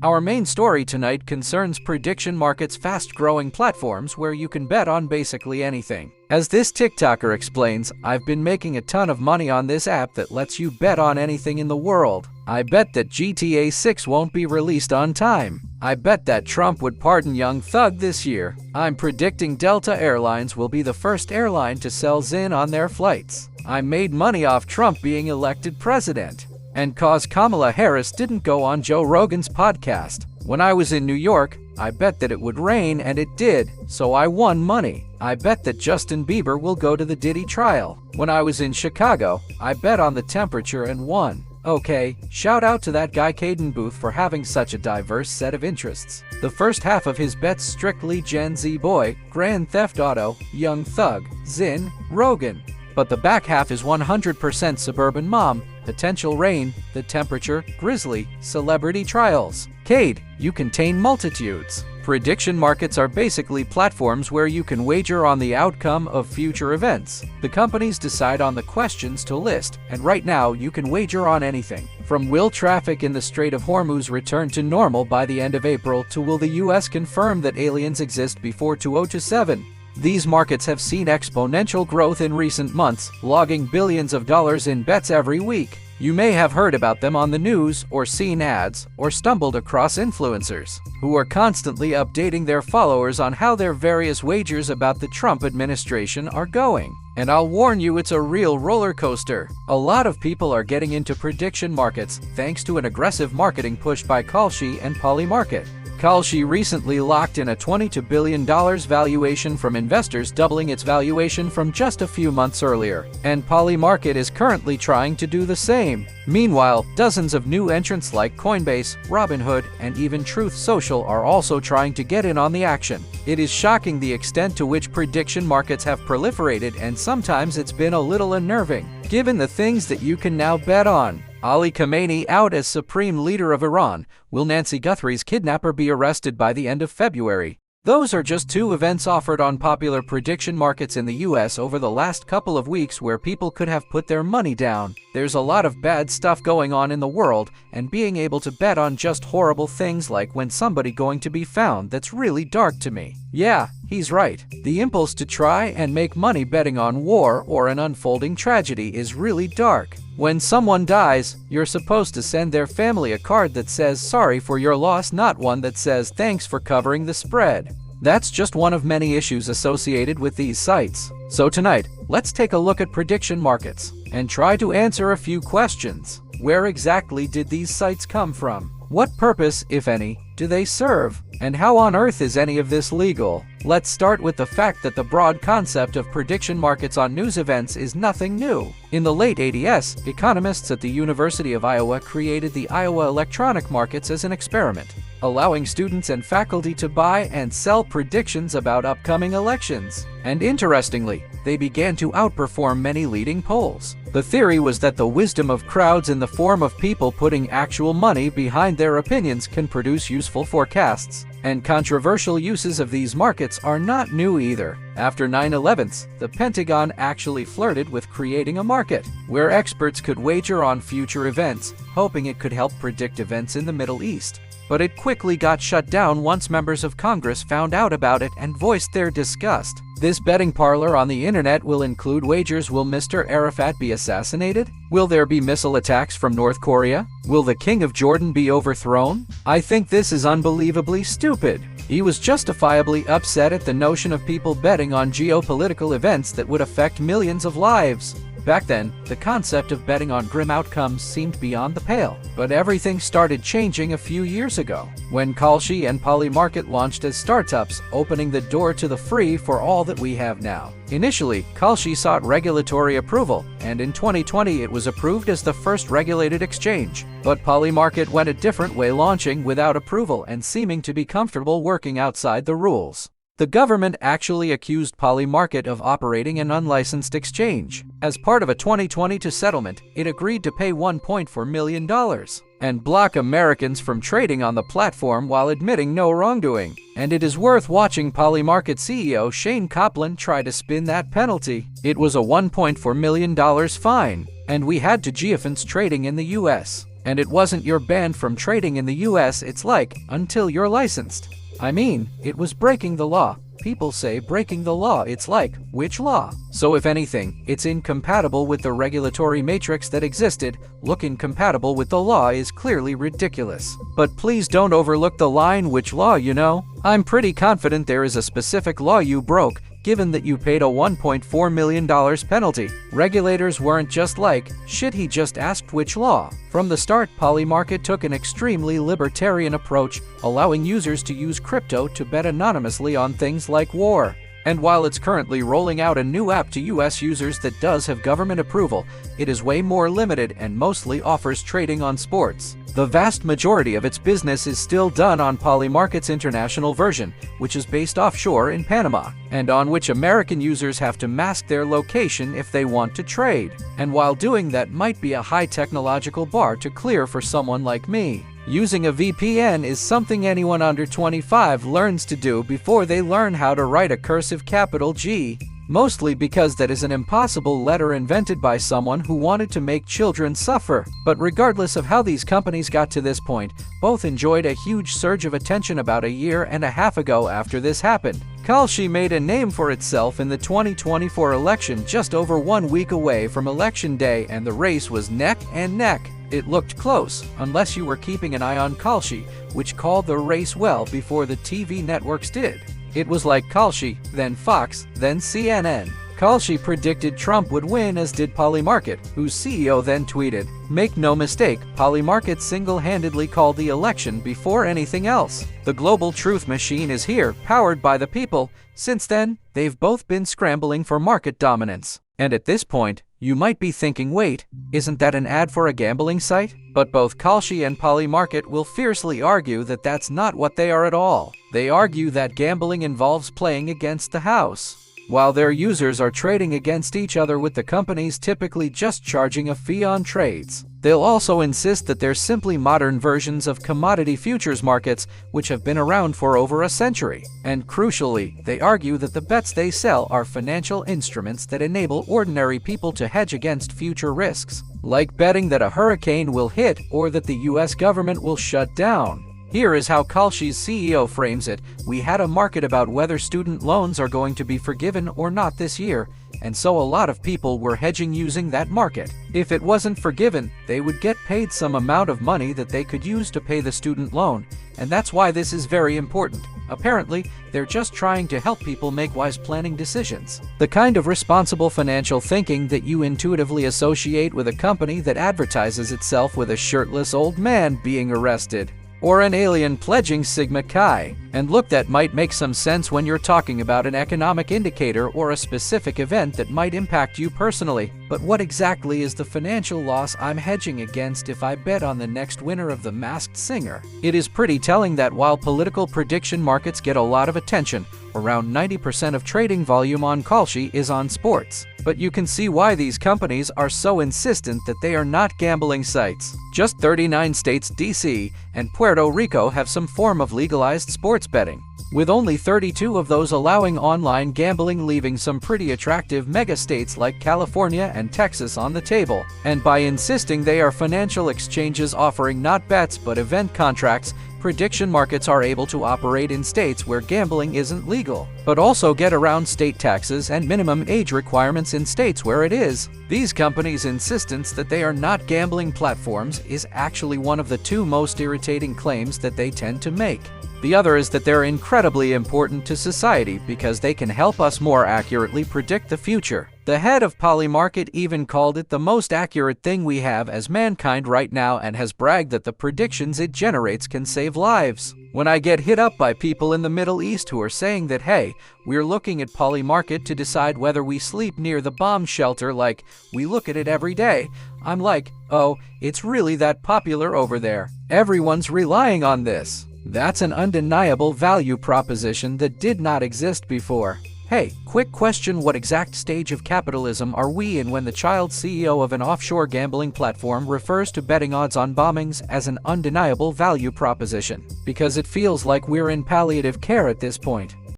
Our main story tonight concerns prediction markets, fast-growing platforms where you can bet on basically anything. As this TikToker explains, I've been making a ton of money on this app that lets you bet on anything in the world. I bet that GTA 6 won't be released on time. I bet that Trump would pardon Young Thug this year. I'm predicting Delta Airlines will be the first airline to sell Zyn on their flights. I made money off Trump being elected president. And cause Kamala Harris didn't go on Joe Rogan's podcast. When I was in New York, I bet that it would rain, and it did, so I won money. I bet that Justin Bieber will go to the Diddy trial. When I was in Chicago, I bet on the temperature and won. Okay, shout out to that guy Caden Booth for having such a diverse set of interests. The first half of his bets strictly Gen Z boy, Grand Theft Auto, Young Thug, Zyn, Rogan. But the back half is 100% suburban mom, potential rain, the temperature, grizzly, celebrity trials. Cade, you contain multitudes. Prediction markets are basically platforms where you can wager on the outcome of future events. The companies decide on the questions to list, and right now you can wager on anything. From will traffic in the Strait of Hormuz return to normal by the end of April to will the US confirm that aliens exist before 2027? These markets have seen exponential growth in recent months, logging billions of dollars in bets every week. You may have heard about them on the news, or seen ads, or stumbled across influencers who are constantly updating their followers on how their various wagers about the Trump administration are going. And I'll warn you, it's a real roller coaster. A lot of people are getting into prediction markets thanks to an aggressive marketing push by Kalshi and Polymarket. Kalshi recently locked in a $22 billion valuation from investors, doubling its valuation from just a few months earlier, and Polymarket is currently trying to do the same. Meanwhile, dozens of new entrants like Coinbase, Robinhood, and even Truth Social are also trying to get in on the action. It is shocking the extent to which prediction markets have proliferated, and sometimes it's been a little unnerving, given the things that you can now bet on. Ali Khamenei out as supreme leader of Iran. Will Nancy Guthrie's kidnapper be arrested by the end of February? Those are just two events offered on popular prediction markets in the US over the last couple of weeks where people could have put their money down. There's a lot of bad stuff going on in the world, and being able to bet on just horrible things like when somebody going to be found, that's really dark to me. Yeah, he's right. The impulse to try and make money betting on war or an unfolding tragedy is really dark. When someone dies, you're supposed to send their family a card that says sorry for your loss, not one that says thanks for covering the spread. That's just one of many issues associated with these sites. So tonight, let's take a look at prediction markets and try to answer a few questions. Where exactly did these sites come from? What purpose, if any, do they serve? And how on earth is any of this legal? Let's start with the fact that the broad concept of prediction markets on news events is nothing new. In the late 80s, economists at the University of Iowa created the Iowa electronic markets as an experiment, allowing students and faculty to buy and sell predictions about upcoming elections. And interestingly, they began to outperform many leading polls. The theory was that the wisdom of crowds in the form of people putting actual money behind their opinions can produce useful forecasts. And controversial uses of these markets are not new either. After 9/11, the Pentagon actually flirted with creating a market where experts could wager on future events, hoping it could help predict events in the Middle East. But it quickly got shut down once members of Congress found out about it and voiced their disgust. This betting parlor on the internet will include wagers: will Mr. Arafat be assassinated? Will there be missile attacks from North Korea? Will the King of Jordan be overthrown? I think this is unbelievably stupid. He was justifiably upset at the notion of people betting on geopolitical events that would affect millions of lives. Back then, the concept of betting on grim outcomes seemed beyond the pale. But everything started changing a few years ago, when Kalshi and Polymarket launched as startups, opening the door to the free for all that we have now. Initially, Kalshi sought regulatory approval, and in 2020 it was approved as the first regulated exchange. But Polymarket went a different way, launching without approval and seeming to be comfortable working outside the rules. The government actually accused Polymarket of operating an unlicensed exchange. As part of a 2022 settlement, it agreed to pay $1.4 million and block Americans from trading on the platform while admitting no wrongdoing. And it is worth watching Polymarket CEO Shane Copland try to spin that penalty. It was a $1.4 million fine, and we had to geofence trading in the US. And it wasn't you're banned from trading in the US, it's like, until you're licensed. I mean, it was breaking the law. People say breaking the law, it's like, which law? So if anything, it's incompatible with the regulatory matrix that existed. Look, incompatible with the law is clearly ridiculous. But please don't overlook the line, which law, you know? I'm pretty confident there is a specific law you broke, given that you paid a $1.4 million penalty. Regulators weren't just like, shit, he just asked which law. From the start, Polymarket took an extremely libertarian approach, allowing users to use crypto to bet anonymously on things like war. And while it's currently rolling out a new app to US users that does have government approval, it is way more limited and mostly offers trading on sports. The vast majority of its business is still done on Polymarket's international version, which is based offshore in Panama, and on which American users have to mask their location if they want to trade. And while doing that might be a high technological bar to clear for someone like me, using a VPN is something anyone under 25 learns to do before they learn how to write a cursive capital G. Mostly because that is an impossible letter invented by someone who wanted to make children suffer. But regardless of how these companies got to this point, both enjoyed a huge surge of attention about a year and a half ago after this happened. Kalshi made a name for itself in the 2024 election just over 1 week away from Election Day, and the race was neck and neck. It looked close, unless you were keeping an eye on Kalshi, which called the race well before the TV networks did. It was like Kalshi, then Fox, then CNN. Kalshi predicted Trump would win, as did Polymarket, whose CEO then tweeted, "Make no mistake, Polymarket single-handedly called the election before anything else. The global truth machine is here, powered by the people." Since then, they've both been scrambling for market dominance. And at this point, you might be thinking, wait, isn't that an ad for a gambling site? But both Kalshi and Polymarket will fiercely argue that that's not what they are at all. They argue that gambling involves playing against the house, while their users are trading against each other, with the companies typically just charging a fee on trades. They'll also insist that they're simply modern versions of commodity futures markets, which have been around for over a century. And crucially, they argue that the bets they sell are financial instruments that enable ordinary people to hedge against future risks, like betting that a hurricane will hit or that the US government will shut down. Here is how Kalshi's CEO frames it: "We had a market about whether student loans are going to be forgiven or not this year, and so a lot of people were hedging using that market. If it wasn't forgiven, they would get paid some amount of money that they could use to pay the student loan, and that's why this is very important." Apparently, they're just trying to help people make wise planning decisions. The kind of responsible financial thinking that you intuitively associate with a company that advertises itself with a shirtless old man being arrested, or an alien pledging Sigma Chi. And look, that might make some sense when you're talking about an economic indicator or a specific event that might impact you personally. But what exactly is the financial loss I'm hedging against if I bet on the next winner of The Masked Singer? It is pretty telling that while political prediction markets get a lot of attention, around 90% of trading volume on Kalshi is on sports. But you can see why these companies are so insistent that they are not gambling sites. Just 39 states, DC, and Puerto Rico have some form of legalized sports betting, with only 32 of those allowing online gambling, leaving some pretty attractive mega states like California and Texas on the table. And by insisting they are financial exchanges offering not bets but event contracts, prediction markets are able to operate in states where gambling isn't legal, but also get around state taxes and minimum age requirements in states where it is. These companies' insistence that they are not gambling platforms is actually one of the two most irritating claims that they tend to make. The other is that they're incredibly important to society because they can help us more accurately predict the future. The head of Polymarket even called it the most accurate thing we have as mankind right now, and has bragged that the predictions it generates can save lives. When I get hit up by people in the Middle East who are saying that, hey, we're looking at Polymarket to decide whether we sleep near the bomb shelter, like, we look at it every day, I'm like, oh, it's really that popular over there. Everyone's relying on this. That's an undeniable value proposition that did not exist before. Hey, quick question: what exact stage of capitalism are we in when the child CEO of an offshore gambling platform refers to betting odds on bombings as an undeniable value proposition? Because it feels like we're in palliative care at this point.